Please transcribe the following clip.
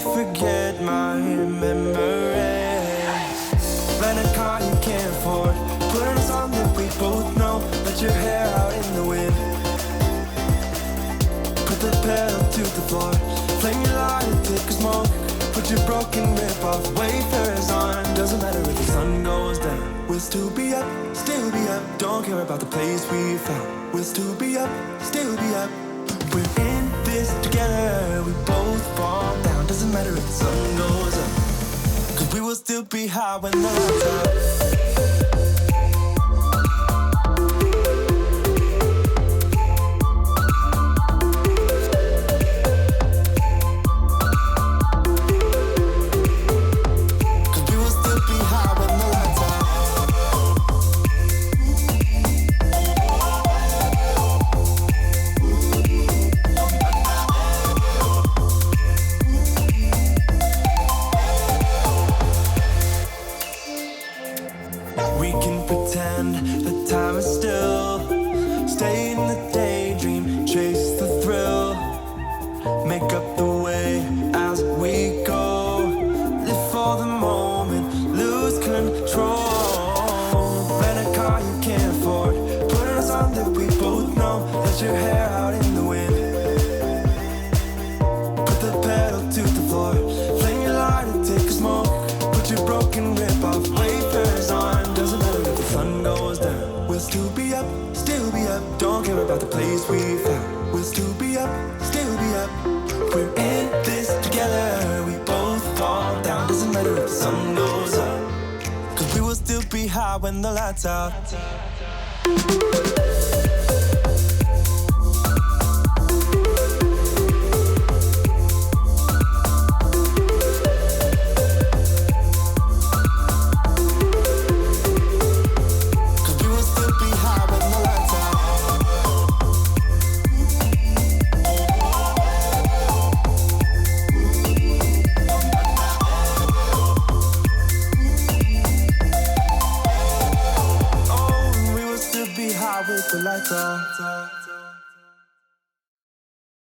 forget my memories. Rent a car you can't afford, put on a song that we both know. Let your hair out in the wind, put the pedal to the floor. Flame your light and take a smoke. Put your broken rip-off wafers on. Doesn't matter if the sun goes down, we'll still be up, still be up. Don't care about the place we found. We'll still be up, still be up. We're in this together, we both fall down. Doesn't matter if the sun goes up, 'cause we will still be high when the lights out. Your hair out in the wind, put the pedal to the floor. Flame your light and take a smoke. Put your broken rip-off wafers on. Doesn't matter if the sun goes down, we'll still be up, still be up. Don't care about the place we found. We'll still be up, still be up. We're in this together, we both fall down. Doesn't matter if the sun goes up, 'cause we will still be high when the lights out.